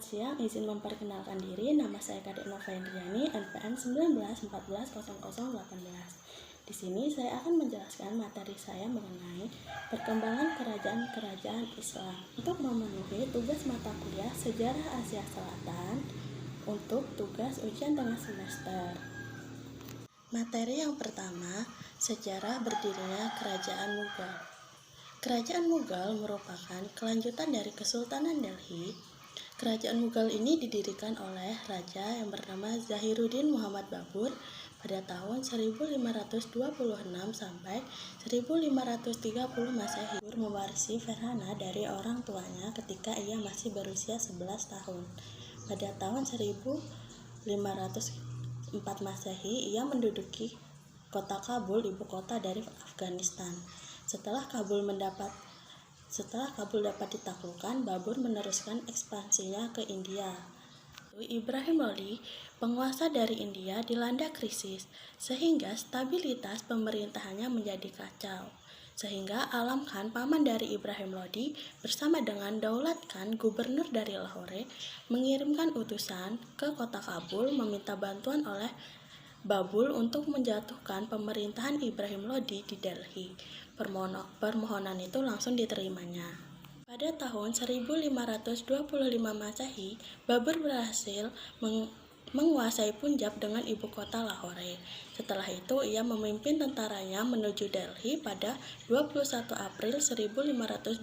siang, izin memperkenalkan diri. Nama saya Kadek Nova Indriani, NPM 19140018. Di sini saya akan menjelaskan materi saya mengenai perkembangan kerajaan-kerajaan Islam untuk memenuhi tugas mata kuliah Sejarah Asia Selatan untuk tugas ujian tengah semester. Materi yang pertama, sejarah berdirinya Kerajaan Mughal. Kerajaan Mughal merupakan kelanjutan dari Kesultanan Delhi. Kerajaan Mughal ini didirikan oleh raja yang bernama Zahiruddin Muhammad Babur pada tahun 1526 sampai 1530 Masehi. Babur mewarisi Ferghana dari orang tuanya ketika ia masih berusia 11 tahun. Pada tahun 1504 Masehi, ia menduduki kota Kabul, ibu kota dari Afghanistan. Setelah Kabul dapat ditaklukkan, Babur meneruskan ekspansinya ke India. Ibrahim Lodi, penguasa dari India, dilanda krisis, sehingga stabilitas pemerintahannya menjadi kacau. Sehingga Alam Khan, paman dari Ibrahim Lodi, bersama dengan Daulat Khan, gubernur dari Lahore, mengirimkan utusan ke kota Kabul meminta bantuan oleh Babur untuk menjatuhkan pemerintahan Ibrahim Lodi di Delhi. Permohonan itu langsung diterimanya. Pada tahun 1525 Masehi, Babur berhasil menguasai Punjab dengan ibu kota Lahore. Setelah itu, ia memimpin tentaranya menuju Delhi pada 21 April 1526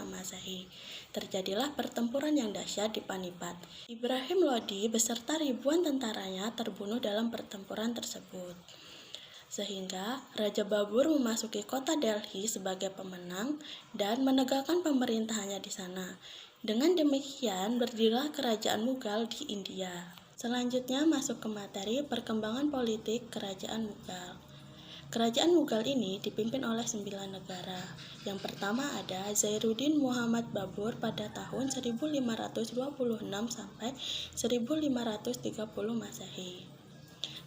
Masehi. Terjadilah pertempuran yang dahsyat di Panipat. Ibrahim Lodi beserta ribuan tentaranya terbunuh dalam pertempuran tersebut. Sehingga Raja Babur memasuki kota Delhi sebagai pemenang dan menegakkan pemerintahannya di sana. Dengan demikian, berdirilah Kerajaan Mughal di India. Selanjutnya masuk ke materi perkembangan politik Kerajaan Mughal. Kerajaan Mughal ini dipimpin oleh 9 negara. Yang pertama ada Zahiruddin Muhammad Babur pada tahun 1526 sampai 1530 Masehi.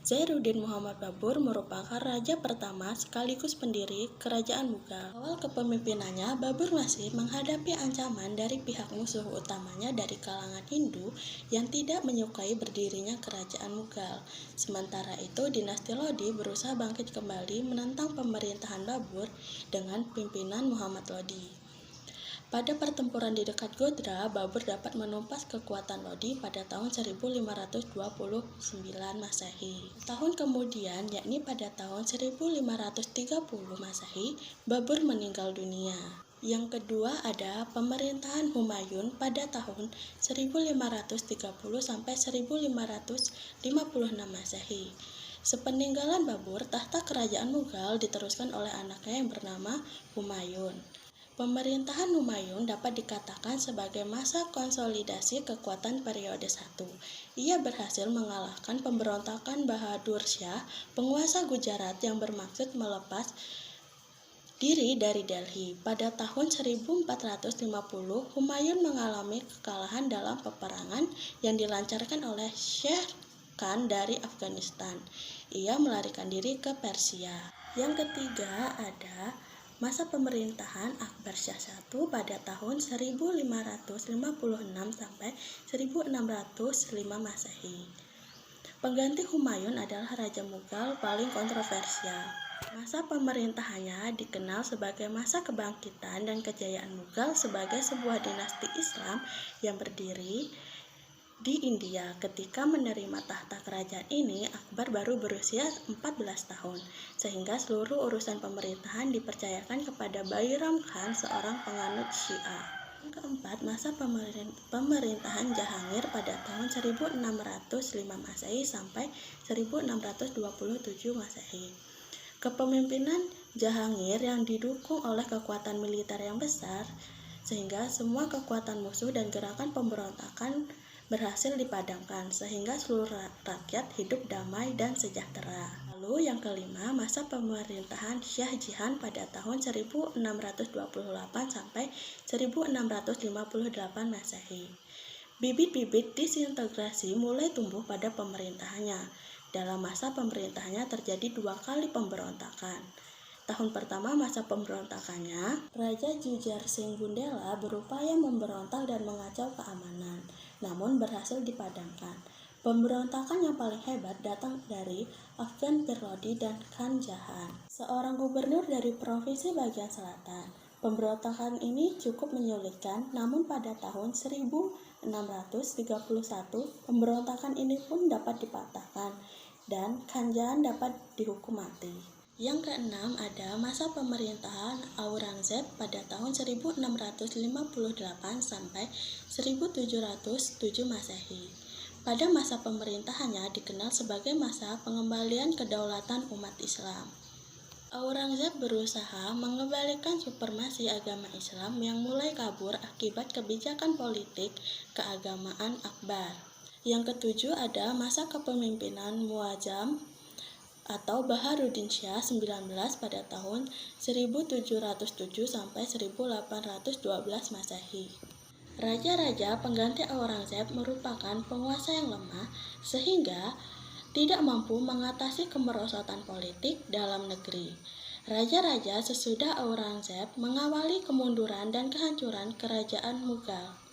Zahiruddin Muhammad Babur merupakan raja pertama sekaligus pendiri Kerajaan Mughal. Awal kepemimpinannya, Babur masih menghadapi ancaman dari pihak musuh utamanya dari kalangan Hindu yang tidak menyukai berdirinya Kerajaan Mughal. Sementara itu, dinasti Lodi berusaha bangkit kembali menentang pemerintahan Babur dengan pimpinan Muhammad Lodi. Pada pertempuran di dekat Godhra, Babur dapat menumpas kekuatan Lodi pada tahun 1529 Masehi. Tahun kemudian, yakni pada tahun 1530 Masehi, Babur meninggal dunia. Yang kedua ada pemerintahan Humayun pada tahun 1530 sampai 1556 Masehi. Sepeninggalan Babur, tahta kerajaan Mughal diteruskan oleh anaknya yang bernama Humayun. Pemerintahan Humayun dapat dikatakan sebagai masa konsolidasi kekuatan periode 1. Ia berhasil mengalahkan pemberontakan Bahadur Shah, penguasa Gujarat yang bermaksud melepas diri dari Delhi. Pada tahun 1450, Humayun mengalami kekalahan dalam peperangan yang dilancarkan oleh Sher Khan dari Afghanistan. Ia melarikan diri ke Persia. Yang ketiga ada masa pemerintahan Akbar Shah I pada tahun 1556 sampai 1605 Masehi. Pengganti Humayun adalah Raja Mughal paling kontroversial. Masa pemerintahannya dikenal sebagai masa kebangkitan dan kejayaan Mughal sebagai sebuah dinasti Islam yang berdiri di India. Ketika menerima tahta kerajaan ini, Akbar baru berusia 14 tahun, sehingga seluruh urusan pemerintahan dipercayakan kepada Bairam Khan, seorang penganut Syiah. Yang keempat, masa pemerintahan Jahangir pada tahun 1605 Masehi sampai 1627 Masehi. Kepemimpinan Jahangir yang didukung oleh kekuatan militer yang besar, sehingga semua kekuatan musuh dan gerakan pemberontakan berhasil dipadamkan, sehingga seluruh rakyat hidup damai dan sejahtera. Lalu yang kelima, masa pemerintahan Shah Jahan pada tahun 1628 sampai 1658 Masehi. Bibit-bibit disintegrasi mulai tumbuh pada pemerintahannya. Dalam masa pemerintahannya terjadi 2 kali pemberontakan. Tahun pertama masa pemberontakannya, Raja Jujar Singh Bundela berupaya memberontak dan mengacau keamanan. namun berhasil dipadamkan. Pemberontakan yang paling hebat datang dari Afgan Pir-Lodi dan Khan Jahan, seorang gubernur dari provinsi bagian selatan. Pemberontakan ini cukup menyulitkan, namun pada tahun 1631 pemberontakan ini pun dapat dipatahkan dan Khan Jahan dapat dihukum mati. Yang keenam ada masa pemerintahan Aurangzeb pada tahun 1658 sampai 1707 Masehi. Pada masa pemerintahannya dikenal sebagai masa pengembalian kedaulatan umat Islam. Aurangzeb berusaha mengembalikan supremasi agama Islam yang mulai kabur akibat kebijakan politik keagamaan Akbar. Yang ketujuh ada masa kepemimpinan Muazzam atau Baharuddin Shah 19 pada tahun 1707 sampai 1812 Masehi. Raja-raja pengganti Aurangzeb merupakan penguasa yang lemah sehingga tidak mampu mengatasi kemerosotan politik dalam negeri. Raja-raja sesudah Aurangzeb mengawali kemunduran dan kehancuran kerajaan Mughal.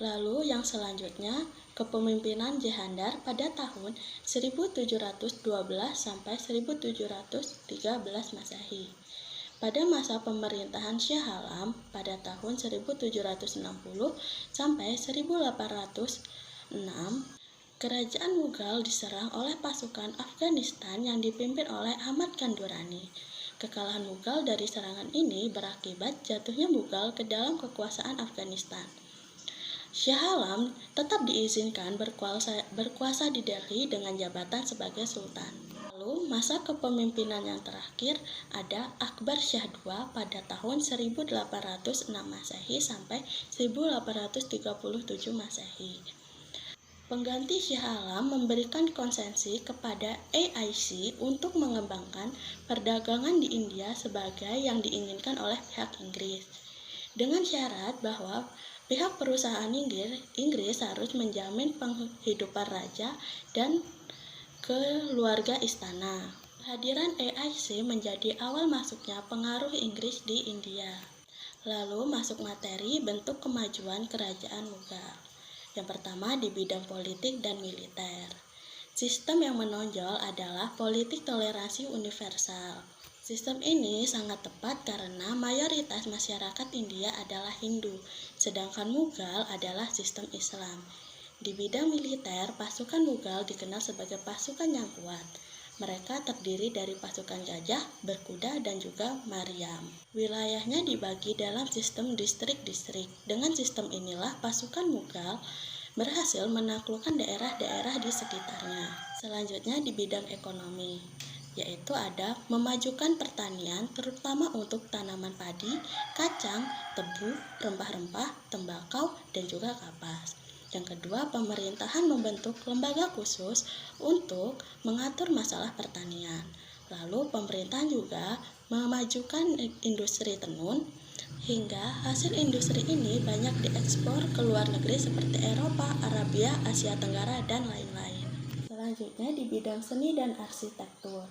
Lalu yang selanjutnya kepemimpinan Jehandar pada tahun 1712 sampai 1713 Masehi. Pada masa pemerintahan Shah Alam pada tahun 1760 sampai 1806, kerajaan Mughal diserang oleh pasukan Afghanistan yang dipimpin oleh Ahmad Khan Durrani. Kekalahan Mughal dari serangan ini berakibat jatuhnya Mughal ke dalam kekuasaan Afghanistan. Shah Alam tetap diizinkan berkuasa di Delhi dengan jabatan sebagai sultan. Lalu masa kepemimpinan yang terakhir ada Akbar Shah II pada tahun 1806 Masehi sampai 1837 Masehi. Pengganti Shah Alam memberikan konsesi kepada AIC untuk mengembangkan perdagangan di India sebagai yang diinginkan oleh pihak Inggris, dengan syarat bahwa pihak perusahaan Inggris harus menjamin penghidupan raja dan keluarga istana. Kehadiran AIC menjadi awal masuknya pengaruh Inggris di India. Lalu masuk materi bentuk kemajuan kerajaan Mughal. Yang pertama di bidang politik dan militer. Sistem yang menonjol adalah politik toleransi universal. Sistem ini sangat tepat karena mayoritas masyarakat India adalah Hindu, sedangkan Mughal adalah sistem Islam. Di bidang militer, pasukan Mughal dikenal sebagai pasukan yang kuat. Mereka terdiri dari pasukan gajah, berkuda, dan juga Maryam. Wilayahnya dibagi dalam sistem distrik-distrik. Dengan sistem inilah pasukan Mughal berhasil menaklukkan daerah-daerah di sekitarnya. Selanjutnya di bidang ekonomi, yaitu ada memajukan pertanian terutama untuk tanaman padi, kacang, tebu, rempah-rempah, tembakau, dan juga kapas. Yang kedua, pemerintahan membentuk lembaga khusus untuk mengatur masalah pertanian. Lalu pemerintahan juga memajukan industri tenun, hingga hasil industri ini banyak diekspor ke luar negeri seperti Eropa, Arabia, Asia Tenggara, dan lain-lain. Selanjutnya di bidang seni dan arsitektur.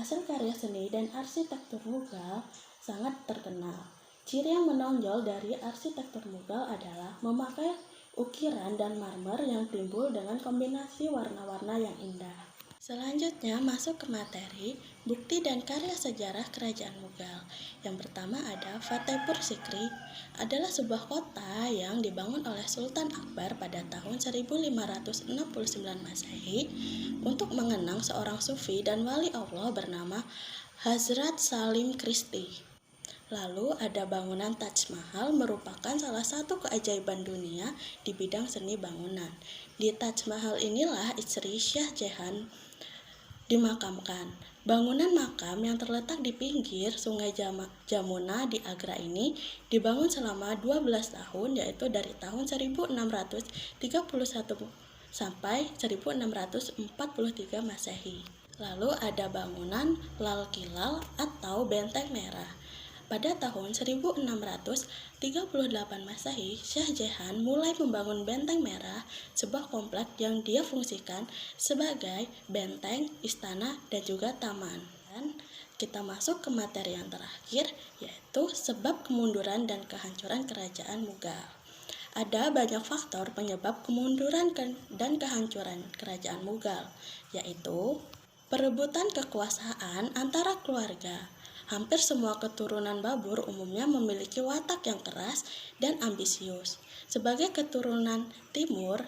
Hasil karya seni dan arsitektur Mughal sangat terkenal. Ciri yang menonjol dari arsitektur Mughal adalah memakai ukiran dan marmer yang timbul dengan kombinasi warna-warna yang indah. Selanjutnya masuk ke materi, bukti dan karya sejarah kerajaan Mughal. Yang pertama ada Fatehpur Sikri, adalah sebuah kota yang dibangun oleh Sultan Akbar pada tahun 1569 Masehi untuk mengenang seorang sufi dan wali Allah bernama Hazrat Salim Christie. Lalu ada bangunan Taj Mahal merupakan salah satu keajaiban dunia di bidang seni bangunan. Di Taj Mahal inilah istri Shah Jahan dimakamkan. Bangunan makam yang terletak di pinggir sungai Jamuna di Agra ini dibangun selama 12 tahun, yaitu dari tahun 1631 sampai 1643 Masehi. Lalu ada bangunan Lal Kilal atau Benteng Merah. Pada tahun 1638 Masehi, Shah Jahan mulai membangun Benteng Merah, sebuah kompleks yang dia fungsikan sebagai benteng, istana, dan juga taman. Dan kita masuk ke materi yang terakhir, yaitu sebab kemunduran dan kehancuran kerajaan Mughal. Ada banyak faktor penyebab kemunduran dan kehancuran kerajaan Mughal, yaitu perebutan kekuasaan antara keluarga. Hampir semua keturunan Babur umumnya memiliki watak yang keras dan ambisius. Sebagai keturunan timur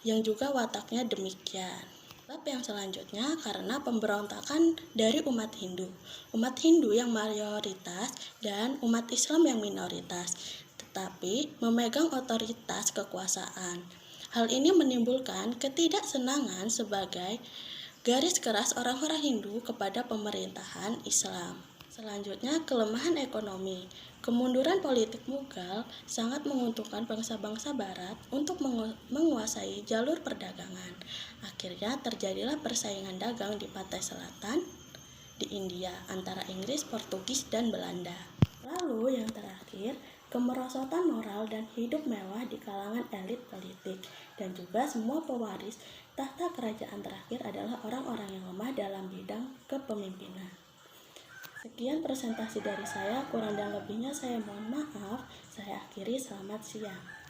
yang juga wataknya demikian. Bab yang selanjutnya karena pemberontakan dari umat Hindu. Umat Hindu yang mayoritas dan umat Islam yang minoritas, tetapi memegang otoritas kekuasaan. Hal ini menimbulkan ketidaksenangan sebagai garis keras orang-orang Hindu kepada pemerintahan Islam. Selanjutnya, kelemahan ekonomi. Kemunduran politik Mughal sangat menguntungkan bangsa-bangsa Barat untuk menguasai jalur perdagangan. Akhirnya terjadilah persaingan dagang di pantai selatan di India antara Inggris, Portugis, dan Belanda. Lalu yang terakhir, kemerosotan moral dan hidup mewah di kalangan elit politik, dan juga semua pewaris tahta kerajaan terakhir adalah orang-orang yang lemah dalam bidang kepemimpinan. Sekian presentasi dari saya, kurang dan lebihnya saya mohon maaf. Saya akhiri, selamat siang.